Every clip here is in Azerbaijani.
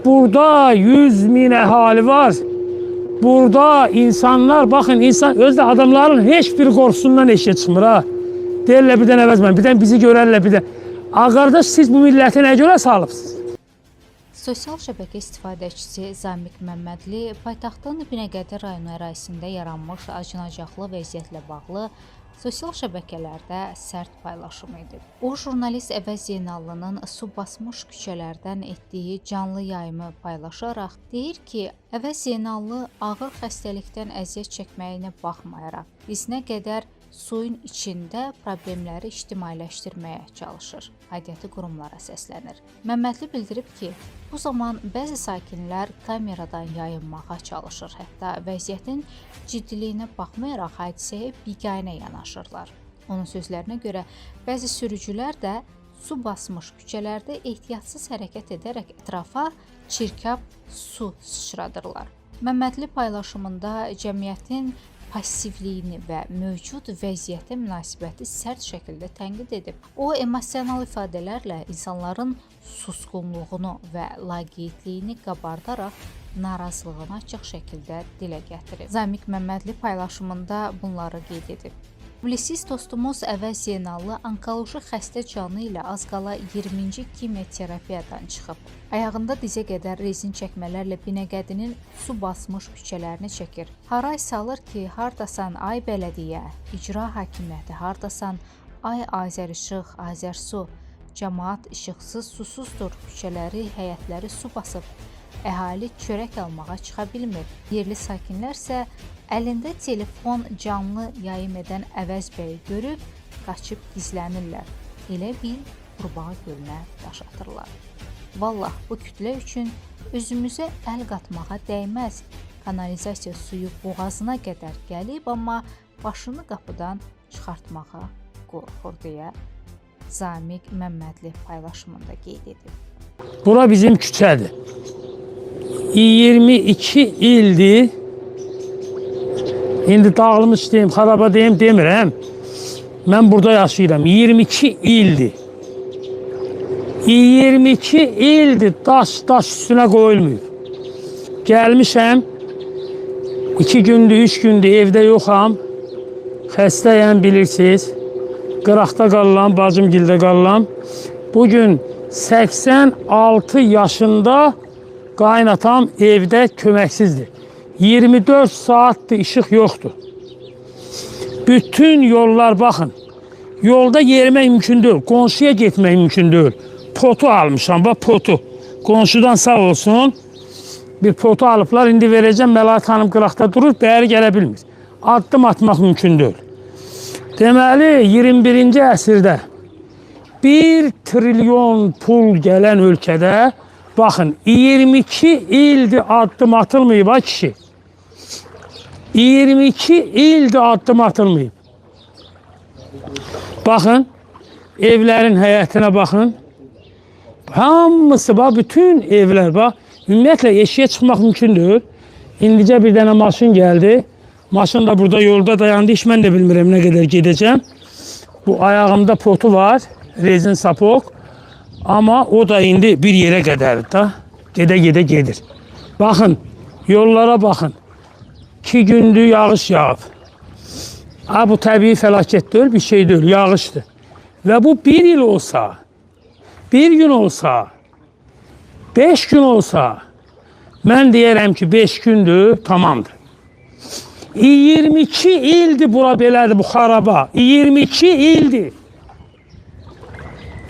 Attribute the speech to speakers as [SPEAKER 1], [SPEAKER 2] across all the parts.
[SPEAKER 1] Burada 100 min əhali var. Burada insanlar, bakın insan özde adamların hiçbir korkusundan eşya çıxmır ha. Deyirlər bir dənə əvəzmən, bir dənə bizi görərlər bir dənə. Qardaş, siz bu milləti nə görə salıbsınız?
[SPEAKER 2] Sosial şəbəkə istifadəçisi Zamik Məmmədli paytaxtın Binəqədi rayonu ərazisində yaranmış acınacaqlı vəziyyətlə bağlı sosial şəbəkələrdə sərt paylaşım edib. O, jurnalist Əvəz Zeynallının su basmış küçələrdən etdiyi canlı yayımı paylaşaraq deyir ki, Əvəz Zeynallı ağır xəstəlikdən əziyyət çəkməyinə baxmayaraq, dizinə qədər suyun içində problemləri ictimailəşdirməyə çalışır. Aidiyyəti qurumlara səslənir. Məmmədli bildirib ki, bu zaman bəzi sakinlər kameradan yayınmağa çalışır. Hətta vəziyyətin ciddiliyinə baxmayaraq hadisəyə biganə yanaşırlar. Onun sözlərinə görə bəzi sürücülər də su basmış küçələrdə ehtiyatsız hərəkət edərək ətrafa çirkab su sıçradırlar. Məmmədli paylaşımında cəmiyyətin passivliyini və mövcud vəziyyətə münasibəti sərt şəkildə tənqid edib. O, emosional ifadələrlə insanların susqunluğunu və laqeydliyini qabardaraq narazılığını açıq şəkildə dilə gətirib. Zamik Məmmədli paylaşımında bunları qeyd edib. Publisist dostumuz Əvəz Zeynallı onkoloji xəstə canı ilə az qala 20-ci kimyoterapiyadan çıxıb. Ayağında dizə qədər rezin çəkmələrlə Binəqədinin su basmış küçələrini çəkir. Haray salır ki, hardasan ay bələdiyyə, icra hakimiyyəti hardasan, ay Azərişıq, Azərsu, cəmaat işıqsız, susuzdur, küçələri, həyətləri su basıb. Əhali çörək almağa çıxa bilmir. Yerli sakinlər isə əlində telefon canlı yayım edən Əvəz bəyi görüb qaçıb gizlənirlər. Elə bil qurbağa gölünə daş atırlar. Vallah, bu kütlə üçün özümüzə əl qatmağa dəyməz. Kanalizasiya suyu boğazına qədər gəlib, amma başını qapıdan çıxartmağa qorxur deyə Zamik Məmmədli paylaşımında qeyd edib.
[SPEAKER 1] Bura bizim küçədir. 22 ildir. İndi dağılmış deyim, xaraba deyim demirəm. Mən burada yaşayıram. 22 ildir. 22 ildir daş üstünə qoyulmuyor. Gəlmişəm. 2 gündür, 3 gündür evdə yoxam. Xəstəyəm, bilirsiniz. Qıraqda qalıram, bacımgildə qalıram. Bugün 86 yaşında qaynatam evdə köməksizdir. 24 saatdir işıq yoxdur. Bütün yollar baxın. Yolda yerimək mümkün deyil. Qonşuya getmək mümkün deyil. Potu almışam, bax potu. Qonşudan sağ olsun. Bir potu alıblar. İndi verəcəm. Məlahət xanım qıraqda durur. Bəri gələ bilmir. Addım atmaq mümkün deyil. Deməli 21-ci əsrdə 1 trilyon pul gələn ölkədə baxın 22 ildir addım atılmayıb ha kişi. 22 ildir addım atılmayıb. Baxın, evlərin həyətinə baxın. Hamısı, bax, bütün evlər, bax, ümumiyyətlə eşiyə çıxmaq mümkün deyil. İndicə bir dənə maşın gəldi. Maşın da burada yolda dayandı. Hiç mən də bilmirəm nə qədər gedəcəm. Bu ayağımda potu var, rezin sapok. Amma o da indi bir yerə qədərdir da. Gedə gedir. Baxın, yollara baxın. 2 gündür yağış yağıb. Bu təbii fəlakət deyil, bir şey deyil, yağışdır. Və bu 1 il olsa, 1 gün olsa, 5 gün olsa, mən deyərəm ki 5 gündür, tamamdır. 22 ildir bura belədir, bu xaraba. 22 ildir.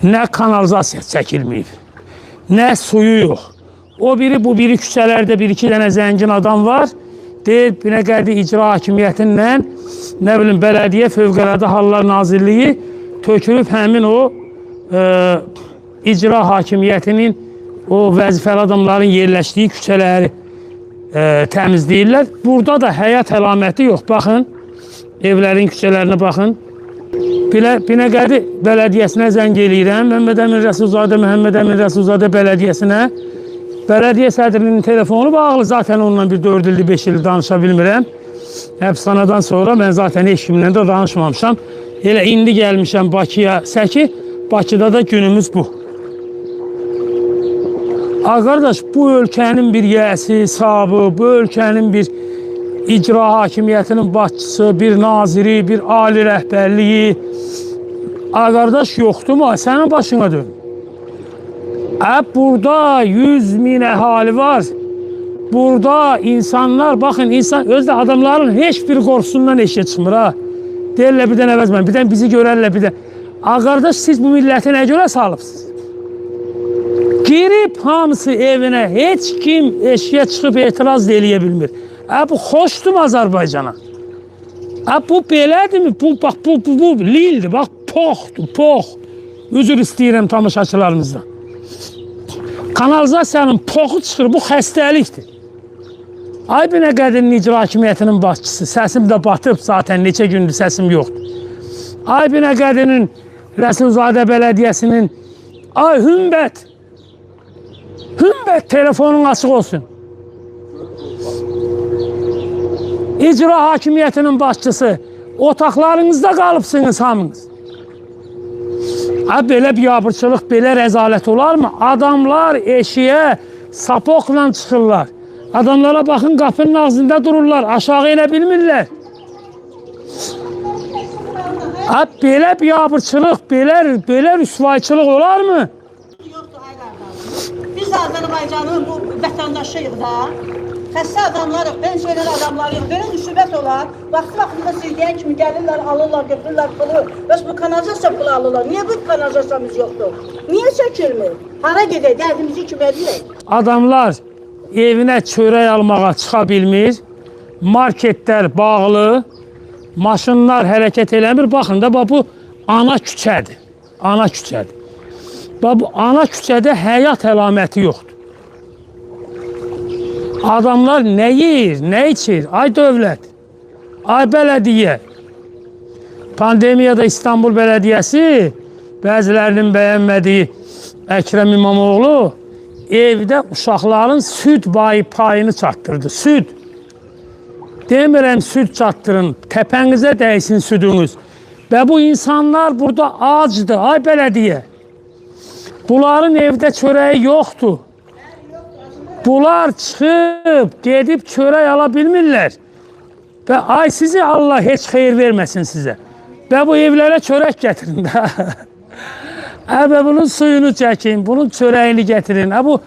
[SPEAKER 1] Nə kanalizasiya çəkilməyib, nə suyu yox. O biri, bu biri küçələrdə 1-2 dənə zəngin adam var. Deyir, Binəqədi icra hakimiyyətindən, nə bilim, bələdiyyə Fövqəladə Hallar Nazirliyi tökülüb həmin o icra hakimiyyətinin o vəzifəli adamların yerləşdiyi küçələri təmizləyirlər. Burada da həyat əlaməti yox. Baxın, evlərin küçələrinə baxın. Binəqədi bələdiyyəsinə zəng eləyirəm. Məhəmməd Əmin Rəsulzadə, Məhəmməd Əmin Rəsulzadə bələdiyyəsinə. Bələdiyyə sədrinin telefonu bağlı. Zaten onunla bir 4 ildir, 5 ildir danışa bilmirəm. Həbsxanadan sonra mən zaten heç kimlə də danışmamışam. Elə indi gəlmişəm Bakıya, Səki. Bakıda da günümüz bu. Qardaş, bu ölkənin bir yəsi, savı, bu ölkənin bir icra hakimiyyətinin başçısı, bir naziri, bir ali rəhbərliyi, qardaş yoxdurmu? Sənin başına dön. Burada 100 min əhali var. Burada insanlar, baxın, özdə adamların heç bir qorxusundan eşyə çıxmır ha. Deyirlər birdən əvəzmən, birdən bizi görərlər birdən. Qardaş, siz bu milləti nə görə salıbsınız? Girib hamısı evinə, heç kim eşyə çıxıb etiraz eləyə bilmir. Bu xoşdum Azərbaycana. Bu belədirmi? Bax, bu lildir, bax, poxdur, pox. Üzr istəyirəm tamaşaçılarımızdan. Kanalizasiyanın poxu çıxır, bu xəstəlikdir. Aybinə Qədinin icra hakimiyyətinin başçısı, səsim də batıb zaten, neçə gündür səsim yoxdur. Aybinə Qədinin Rəsulzadə Bələdiyyəsinin, Hümbət telefonun açıq olsun. İcra hakimiyyətinin başçısı, otaqlarınızda qalıbsınız hamınız. Belə biabırçılıq, belə rəzalət olarmı? Adamlar eşiyə sapokla çıxırlar. Adamlara baxın, qapının ağzında dururlar, aşağı inə bilmirlər. Belə biabırçılıq, belə rüsvayçılıq olarmı?
[SPEAKER 3] Biz Azərbaycanın bu vətəndaşıyıq da. Xəstə adamlarıq, pensiyoner adamlarıyıq. Belə müsibət olar. Vaxtı-vaxtında siz deyən kimi gəlirlər, alırlar, götürürlər pulu. Bəs bu kanalizasiya pulu alırlar. Niyə bu kanalizasiyamız yoxdur? Niyə çəkilmir? Hara gedək, dərdimizi kimə deyək?
[SPEAKER 1] Adamlar evinə çörək almağa çıxa bilmir. Marketlər bağlı. Maşınlar hərəkət eləmir. Baxın da, bu ana küçədir. Ana küçədir. Bu ana küçədə həyat əlaməti yoxdur. Adamlar nə yeyir, nə içir? Ay dövlət, ay bələdiyyə. Pandemiyada İstanbul Bələdiyyəsi bəzilərinin bəyənmədiyi Əkrəm İmamoğlu evdə uşaqların süd payını çatdırdı. Süd. Demirəm süd çatdırın, təpənizə dəysin südünüz. Və bu insanlar burada acdır, ay bələdiyyə. Bunların evdə çörəyi yoxdur. Bunlar çıxıb, gedib çörək ala bilmirlər. Və ay sizi Allah heç xeyir verməsin sizə. Və bu evlərə çörək gətirin də. Və bunun suyunu çəkin, bunun çörəyini gətirin.
[SPEAKER 3] Gəlib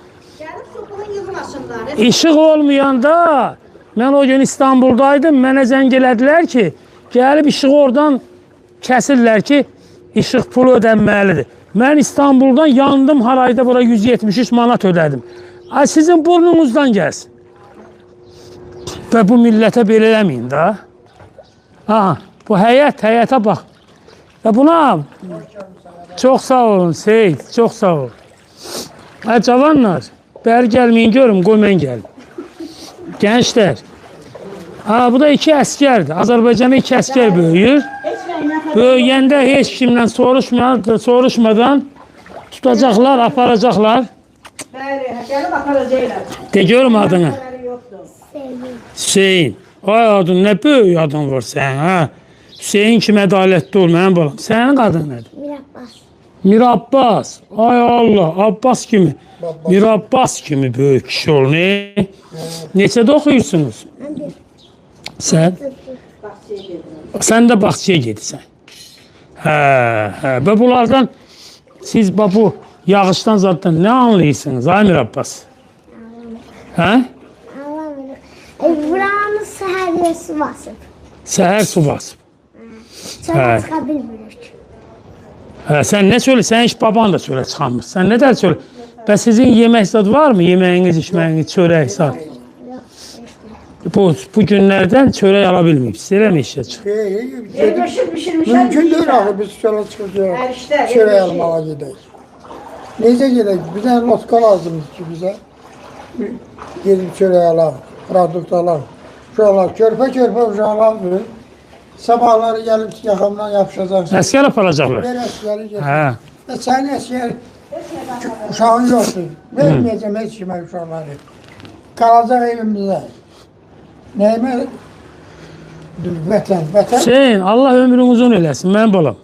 [SPEAKER 3] soğuğun yığmasınlar.
[SPEAKER 1] İşıq olmayanda, mən o gün İstanbuldaydım, mənə zəng elədilər ki, gəlib işığı oradan kəsirlər ki, işıq pulu ödənməlidir. Mən İstanbuldan yandım, harayda bura 173 manat ödədim. Ay sizin burnunuzdan gəlsin. Və bu millətə belə eləməyin da. Bu həyətə bax. Və buna çox sağ olun Seyid, çox sağ olun. Cavanlar, bəri gəlməyin görüm, qoy mən gəlim. Gənclər. Bu da 2 əskərdir. Azərbaycana 2 əskər böyüyür. Böyüyəndə heç kimdən soruşmadan tutacaqlar, aparacaqlar.
[SPEAKER 3] Bəli, gəlib aparacaqlar.
[SPEAKER 1] De görüm adını. Hüseyin. Ay adın, nə böyük adın var sən, ha? Hüseyin kimi ədalətli ol, mənim balam. Sənin adın nədir?
[SPEAKER 4] Mirabbas.
[SPEAKER 1] Mirabbas. Ay Allah, Abbas kimi. Mirabbas kimi böyük kişi ol, ne? Neçədə oxuyursunuz? Sən? Sən də bağçaya gedirsən. Və bunlardan siz bu yağışdan zaten ne anlıyorsunuz Amir Abbas?
[SPEAKER 4] Anlamıyorum. Buranın səhər su basıb.
[SPEAKER 1] Səhər su basıb.
[SPEAKER 4] Sonra çıxa bilmirik.
[SPEAKER 1] Sen ne söyle? Sen hiç baban da söyle çıkanmış. Sen ne der söyle? Ve sizin yemek zat var mı? Yemeğiniz, içmeğiniz, çörek zat. Bu günlerden çörek alabilmeyip. Size mi işe çık?
[SPEAKER 5] Mümkün değil abi biz şöyle çıkacağız. Çörek almaya gidelim. Neyse gidelim? Bize lotka lazım ki bize. Gidip çörek alalım, produkt alalım. Şöyle körpe uşaqlardır. Sabahları gelip yakamdan yapışacaksın.
[SPEAKER 1] Əskər aparacaqlar.
[SPEAKER 5] Ver əskeri getir. Sen əsker uşağın yoktur. Vermeyeceğim hiç kime uşaqları. Kalacak evimizde. Neyime? Vətən.
[SPEAKER 1] Hüseyin, Allah ömrünü uzun eləsin, mənim balam.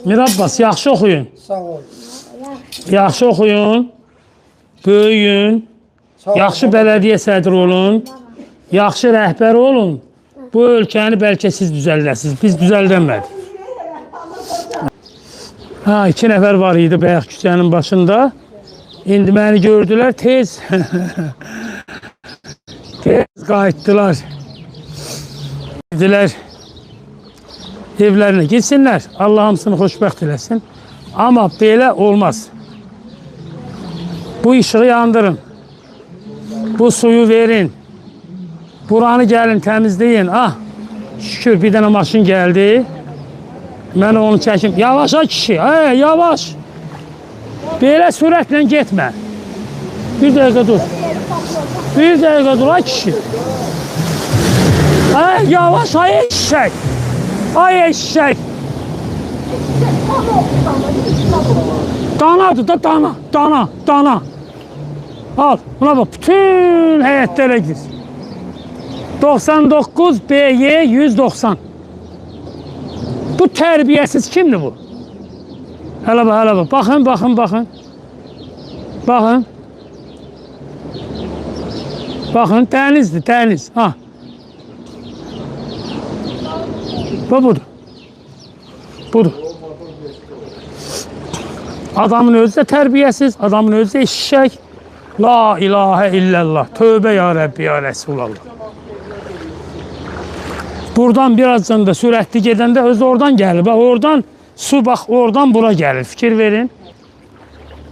[SPEAKER 1] Mirabbas, yaxşı oxuyun.
[SPEAKER 5] Sağ ol.
[SPEAKER 1] Yaxşı oxuyun. böyüyün, yaxşı bələdiyyə sədri olun, yaxşı rəhbər olun. Bu ölkəni bəlkə siz düzəldəsiniz, biz düzəldəmədik. Ha, 2 nəfər var idi bayaq küçənin başında. İndi məni gördülər, tez qayıtdılar. Dedilər, evlərinə gitsinlər. Allah hamısını xoşbəxt eləsin. Amma belə olmaz. Bu işığı yandırın. Bu suyu verin. Buranı gəlin, təmizləyin. Ah, şükür bir dənə maşın gəldi. Mən onu çəkim. Yavaşa kişi, yavaş. Belə sürətlə getmə. Bir dəqiqə dur. Bir dəqiqə dur, ay kişi. Yavaş, ay eşşək. Ay eşşək. Danadır da, dana. Al, buna bak, bütün həyətlərə gir. 99 BY 190. Bu tərbiyəsiz kimdir bu? Hələ bax, baxın. Baxın, dənizdir, dəniz. Ha. Bu budur. Adamın özü də tərbiyəsiz, adamın özü də eşşək. La ilahə illallah. Tövbə ya Rəbbi ya Rəsulallah. Buradan birazdan da sürətli gedəndə özü oradan gəlir. Bax, oradan su oradan bura gəlir. Fikir verin.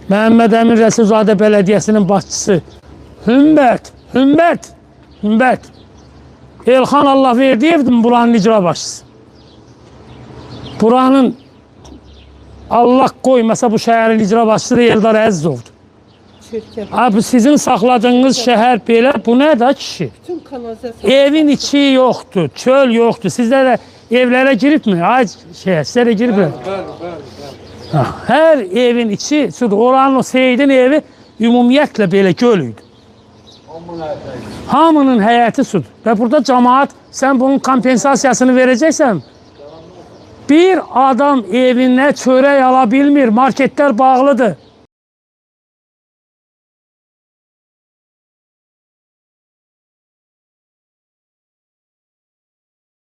[SPEAKER 1] Məhəmməd Əmin Rəsulzadə Bələdiyyəsinin başçısı Hümbət. Elxan Allahverdiyevdir buranın icra başçısı. Buranın Allah qoymasa bu şəhərin icra başçısı da Eldar Əzizovdur. Abi sizin saxladığınız şəhər belə, bu nə da kişi? Evin içi yoxdur, çöl yoxdur. Sizdə də evlərə giribmi? Sizə də giribmi? Hər evin içi sudur. Oranın o Seyidin evi ümumiyyətlə belə göl idi. Hamının həyəti sudur. Və burada cəmaat, sən bunun kompensasiyasını verəcəksən. Bir adam evinə çörək ala bilmir, marketlər bağlıdır.